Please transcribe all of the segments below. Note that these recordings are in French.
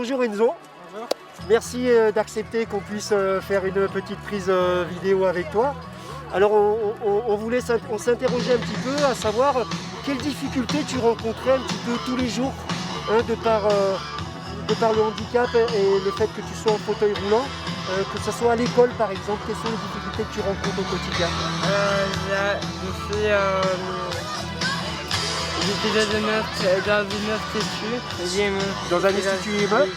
bonjour Enzo. Bonjour. Merci d'accepter qu'on puisse faire une petite prise vidéo avec toi. Alors on s'interrogeait un petit peu à savoir quelles difficultés tu rencontrais un petit peu tous les jours hein, de par le handicap et le fait que tu sois en fauteuil roulant, que ce soit à l'école par exemple, quelles sont les difficultés que tu rencontres au quotidien? J'étais dans une institut. Dans un institut EME?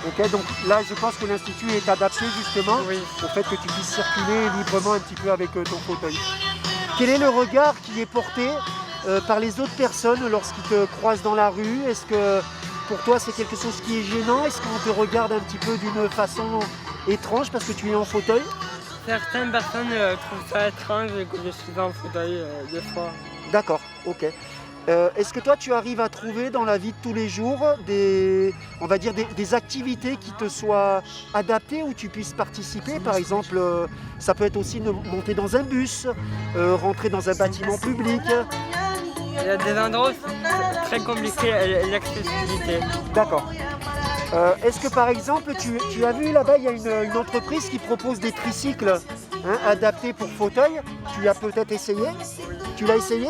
Ok, donc là je pense que l'institut est adapté justement au fait que tu puisses circuler librement un petit peu avec ton fauteuil. Quel est le regard qui est porté par les autres personnes lorsqu'ils te croisent dans la rue? Est-ce que pour toi c'est quelque chose qui est gênant? Est-ce qu'on te regarde un petit peu d'une façon étrange parce que tu es en fauteuil? Certaines personnes trouvent ça étrange que je suis en fauteuil des fois. D'accord, ok. Est-ce que toi tu arrives à trouver dans la vie de tous les jours des activités qui te soient adaptées où tu puisses participer? Par exemple, ça peut être aussi monter dans un bus, rentrer dans un bâtiment public. Il y a des endroits où c'est très compliqué l'accessibilité. D'accord. Est-ce que par exemple, tu as vu là-bas, il y a une entreprise qui propose des tricycles adaptés pour fauteuil. Tu as peut-être essayé? Tu l'as essayé?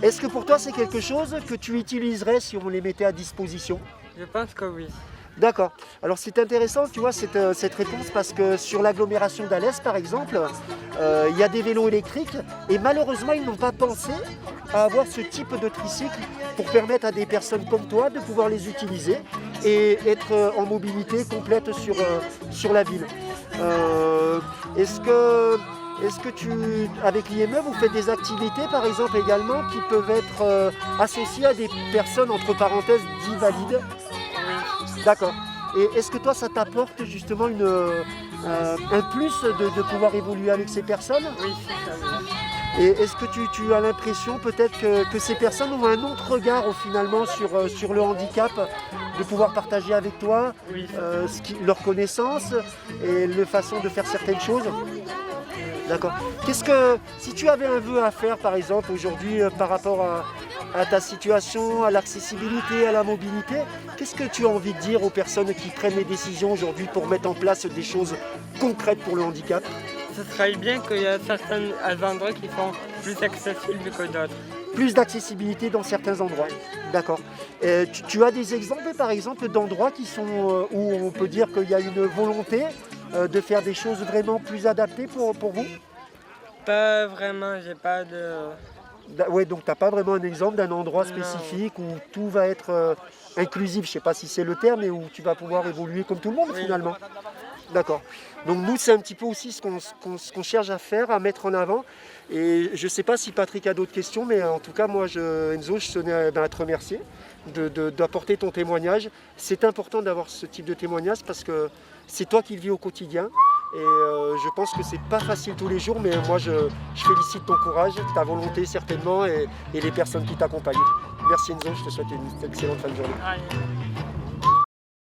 Est-ce que pour toi c'est quelque chose que tu utiliserais si on les mettait à disposition? Je pense que oui. D'accord. Alors c'est intéressant, tu vois, cette réponse parce que sur l'agglomération d'Alès par exemple, il y a des vélos électriques et malheureusement ils n'ont pas pensé à avoir ce type de tricycle pour permettre à des personnes comme toi de pouvoir les utiliser et être en mobilité complète sur la ville. Est-ce que avec l'IME, vous faites des activités par exemple également qui peuvent être associées à des personnes entre parenthèses dites valides? Oui. D'accord. Et est-ce que toi ça t'apporte justement un plus de pouvoir évoluer avec ces personnes? Oui, c'est ça. Et est-ce que tu as l'impression peut-être que ces personnes ont un autre regard finalement sur le handicap, de pouvoir partager avec toi leurs connaissances et leur façon de faire certaines choses? D'accord. Si tu avais un vœu à faire par exemple aujourd'hui par rapport à ta situation, à l'accessibilité, à la mobilité, qu'est-ce que tu as envie de dire aux personnes qui prennent les décisions aujourd'hui pour mettre en place des choses concrètes pour le handicap? Ce serait bien qu'il y a certains endroits qui sont plus accessibles que d'autres. Plus d'accessibilité dans certains endroits. D'accord. Tu as des exemples par exemple d'endroits qui sont où on peut dire qu'il y a une volonté de faire des choses vraiment plus adaptées pour vous? Pas vraiment, j'ai pas de... Ouais, donc tu n'as pas vraiment un exemple d'un endroit spécifique où tout va être inclusif, je ne sais pas si c'est le terme, mais où tu vas pouvoir évoluer comme tout le monde finalement. D'accord. Donc nous, c'est un petit peu aussi ce qu'on cherche à faire, à mettre en avant. Et je ne sais pas si Patrick a d'autres questions, mais en tout cas, moi, Enzo, je tenais à te remercier d'apporter ton témoignage. C'est important d'avoir ce type de témoignage parce que c'est toi qui le vis au quotidien. Et je pense que c'est pas facile tous les jours, mais moi, je félicite ton courage, ta volonté certainement, et les personnes qui t'accompagnent. Merci Enzo, je te souhaite une excellente fin de journée. Allez.